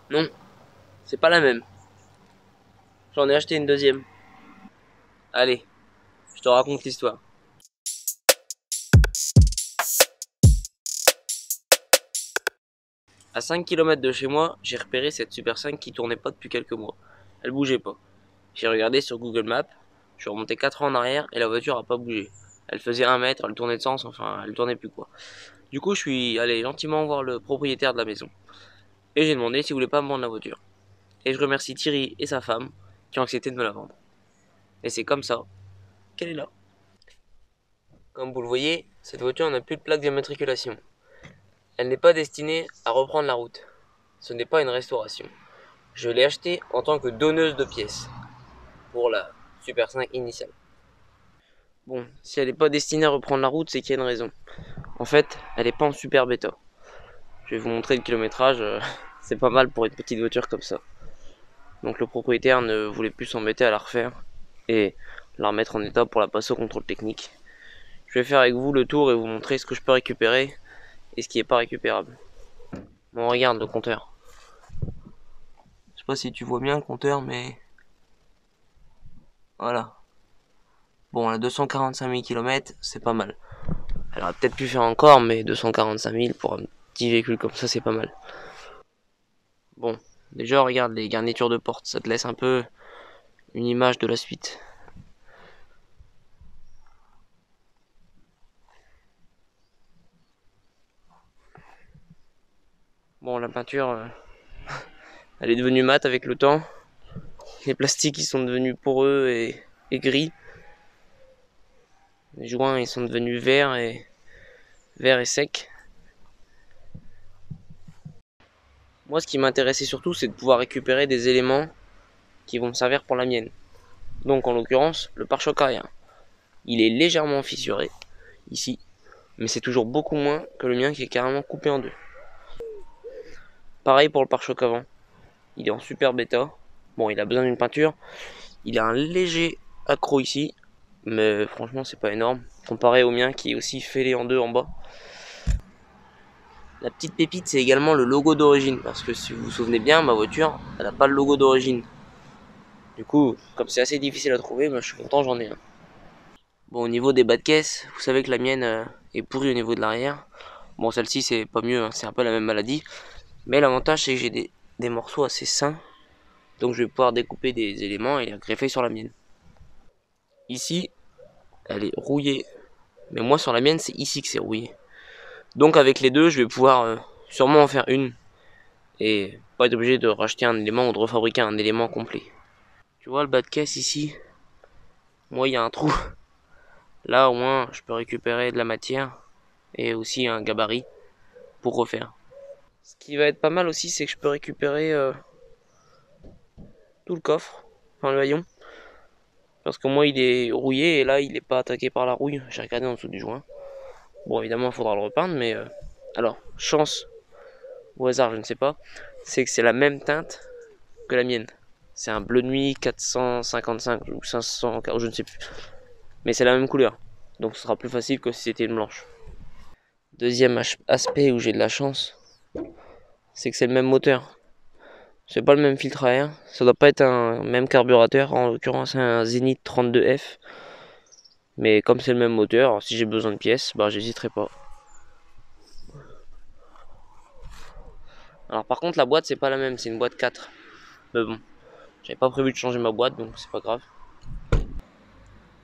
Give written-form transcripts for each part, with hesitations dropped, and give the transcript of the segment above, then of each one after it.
Non, c'est pas la même. J'en ai acheté une deuxième. Allez, je te raconte l'histoire. À 5 km de chez moi, j'ai repéré cette Super 5 qui tournait pas depuis quelques mois. Elle bougeait pas. J'ai regardé sur Google Maps, je suis remonté 4 ans en arrière et la voiture a pas bougé. Elle faisait 1 mètre, elle tournait de sens, enfin elle tournait plus quoi. Du coup je suis allé gentiment voir le propriétaire de la maison. Et j'ai demandé s'il voulait pas me vendre la voiture. Et je remercie Thierry et sa femme qui ont accepté de me la vendre. Et c'est comme ça qu'elle est là. Comme vous le voyez, cette voiture n'a plus de plaque d'immatriculation. Elle n'est pas destinée à reprendre la route. Ce n'est pas une restauration. Je l'ai achetée en tant que donneuse de pièces pour la Super 5 initiale. Bon, si elle n'est pas destinée à reprendre la route, c'est qu'il y a une raison. En fait, elle n'est pas en super bêta. Je vais vous montrer le kilométrage, c'est pas mal pour une petite voiture comme ça. Donc le propriétaire ne voulait plus s'embêter à la refaire et la remettre en état pour la passer au contrôle technique. Je vais faire avec vous le tour et vous montrer ce que je peux récupérer et ce qui n'est pas récupérable. Bon, regarde le compteur. Je sais pas si tu vois bien le compteur, mais voilà. Bon, la 245 000 km, c'est pas mal. Elle aurait peut-être pu faire encore, mais 245 000 pour un petit véhicule comme ça, c'est pas mal. Bon, déjà, regarde les garnitures de porte, ça te laisse un peu une image de la suite. Bon, la peinture, elle est devenue mate avec le temps. Les plastiques, ils sont devenus poreux et gris. Les joints, ils sont devenus verts et secs. Moi, ce qui m'intéressait surtout, c'est de pouvoir récupérer des éléments qui vont me servir pour la mienne. Donc, en l'occurrence, le pare-choc arrière. Il est légèrement fissuré, ici, mais c'est toujours beaucoup moins que le mien qui est carrément coupé en deux. Pareil pour le pare-choc avant. Il est en super bêta. Bon, il a besoin d'une peinture. Il a un léger accroc ici, mais franchement, c'est pas énorme. Comparé au mien qui est aussi fêlé en deux en bas. La petite pépite, c'est également le logo d'origine, parce que si vous vous souvenez bien, ma voiture, elle n'a pas le logo d'origine. Du coup, comme c'est assez difficile à trouver, je suis content, j'en ai un. Bon, au niveau des bas de caisse, vous savez que la mienne est pourrie au niveau de l'arrière. Bon, celle-ci, c'est pas mieux, hein, c'est un peu la même maladie. Mais l'avantage, c'est que j'ai des morceaux assez sains. Donc, je vais pouvoir découper des éléments et les greffer sur la mienne. Ici, elle est rouillée. Mais moi, sur la mienne, c'est ici que c'est rouillé. Donc, avec les deux, je vais pouvoir sûrement en faire une. Et pas être obligé de racheter un élément ou de refabriquer un élément complet. Tu vois le bas de caisse ici? Moi, il y a un trou. Là, au moins, je peux récupérer de la matière et aussi un gabarit pour refaire. Ce qui va être pas mal aussi, c'est que je peux récupérer tout le coffre, enfin le haillon. Parce que moi, il est rouillé et là, il n'est pas attaqué par la rouille. J'ai regardé en dessous du joint. Bon, évidemment, il faudra le repeindre, mais alors, chance ou hasard, je ne sais pas, c'est que c'est la même teinte que la mienne. C'est un bleu nuit 455 ou 500, je ne sais plus. Mais c'est la même couleur. Donc ce sera plus facile que si c'était une blanche. Deuxième aspect où j'ai de la chance, c'est que c'est le même moteur. C'est pas le même filtre à air. Ça doit pas être un même carburateur. En l'occurrence, un Zenith 32F. Mais comme c'est le même moteur, si j'ai besoin de pièces, j'hésiterai pas. Alors par contre, la boîte, c'est pas la même. C'est une boîte 4. Mais bon, j'avais pas prévu de changer ma boîte, donc c'est pas grave.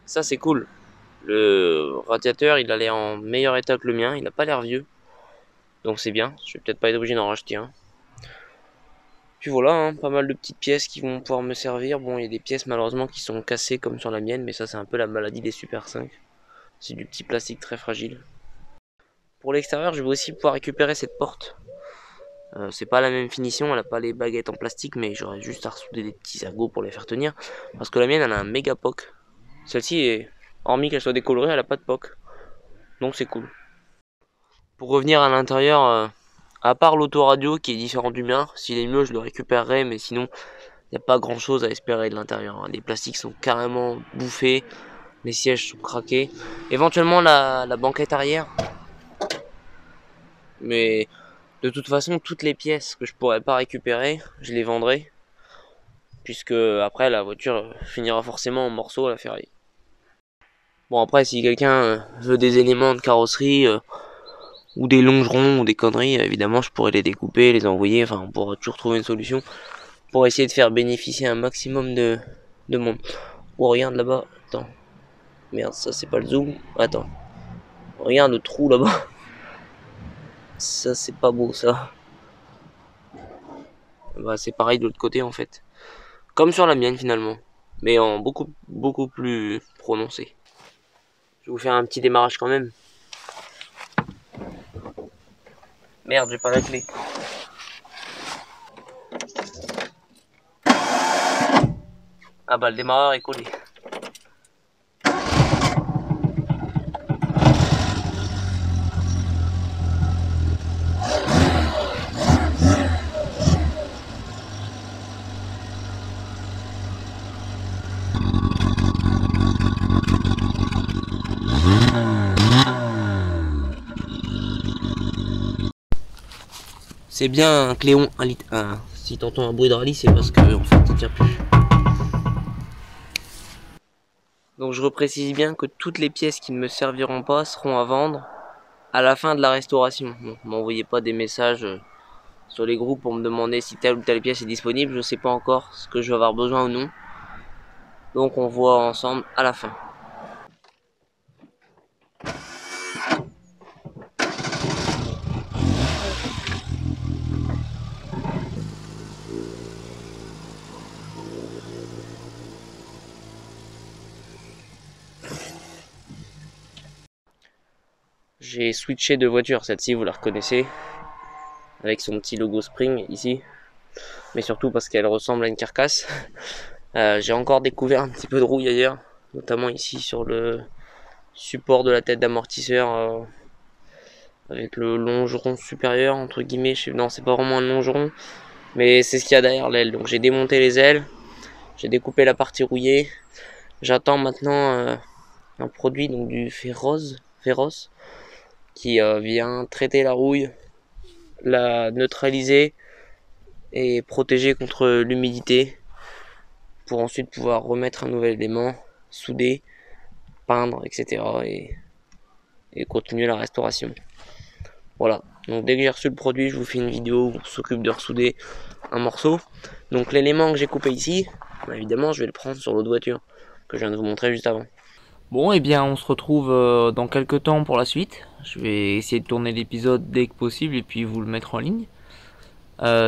Ça, c'est cool. Le radiateur, il a l'air en meilleur état que le mien. Il a pas l'air vieux. Donc c'est bien. Je vais peut-être pas être obligé d'en racheter un. Puis voilà, hein, pas mal de petites pièces qui vont pouvoir me servir. Bon, il y a des pièces malheureusement qui sont cassées comme sur la mienne, mais ça c'est un peu la maladie des Super 5. C'est du petit plastique très fragile. Pour l'extérieur, je vais aussi pouvoir récupérer cette porte. C'est pas la même finition, elle a pas les baguettes en plastique, mais j'aurais juste à ressouder des petits ergots pour les faire tenir. Parce que la mienne, elle a un méga POC. Celle-ci est, hormis qu'elle soit décolorée, elle a pas de POC. Donc c'est cool. Pour revenir à l'intérieur, à part l'autoradio qui est différent du mien, s'il est mieux, je le récupérerai, mais sinon, il n'y a pas grand chose à espérer de l'intérieur. Les plastiques sont carrément bouffés, les sièges sont craqués. Éventuellement la banquette arrière, mais De toute façon, toutes les pièces que je pourrais pas récupérer, je les vendrai, puisque après la voiture finira forcément en morceaux à la Ferrari. Bon, après, si quelqu'un veut des éléments de carrosserie ou des longerons ou des conneries, évidemment je pourrais les découper, les envoyer, enfin on pourra toujours trouver une solution pour essayer de faire bénéficier un maximum de monde. Oh, regarde là-bas, attends, merde, ça c'est pas le zoom, attends, regarde le trou là-bas, ça c'est pas beau ça. Bah c'est pareil de l'autre côté en fait, comme sur la mienne finalement, mais en beaucoup plus prononcé. Je vais vous faire un petit démarrage quand même. Merde, j'ai pas la clé. Ah bah le démarreur est collé. C'est bien un Cléon 1 litre 1. Si t'entends un bruit de rallye, c'est parce que en fait il tient plus. Donc je reprécise bien que toutes les pièces qui ne me serviront pas seront à vendre à la fin de la restauration. Bon, m'envoyez pas des messages sur les groupes pour me demander si telle ou telle pièce est disponible. Je sais pas encore ce que je vais avoir besoin ou non. Donc on voit ensemble à la fin. J'ai switché de voiture, celle-ci vous la reconnaissez, avec son petit logo Spring ici, mais surtout parce qu'elle ressemble à une carcasse. J'ai encore découvert un petit peu de rouille ailleurs, notamment ici sur le support de la tête d'amortisseur, avec le longeron supérieur entre guillemets. Non, c'est pas vraiment un longeron, mais c'est ce qu'il y a derrière l'aile. Donc j'ai démonté les ailes, j'ai découpé la partie rouillée. J'attends maintenant un produit donc du Féroce qui vient traiter la rouille, la neutraliser et protéger contre l'humidité pour ensuite pouvoir remettre un nouvel élément, souder, peindre, etc. et continuer la restauration. Voilà, donc dès que j'ai reçu le produit, je vous fais une vidéo où on s'occupe de ressouder un morceau. Donc l'élément que j'ai coupé ici, bah évidemment je vais le prendre sur l'autre voiture que je viens de vous montrer juste avant. Bon, et bien on se retrouve dans quelques temps pour la suite. Je vais essayer de tourner l'épisode dès que possible et puis vous le mettre en ligne.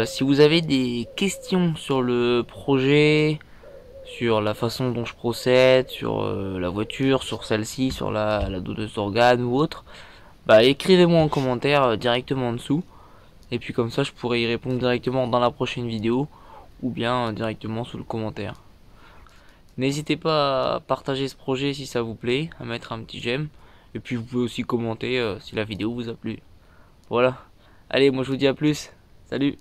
Si vous avez des questions sur le projet, sur la façon dont je procède, sur la voiture, sur celle-ci, sur la donneuse d'organes ou autre, bah écrivez-moi en commentaire directement en dessous. Et puis comme ça je pourrai y répondre directement dans la prochaine vidéo ou bien directement sous le commentaire. N'hésitez pas à partager ce projet si ça vous plaît, à mettre un petit j'aime. Et puis vous pouvez aussi commenter si la vidéo vous a plu. Voilà. Allez, moi je vous dis à plus. Salut.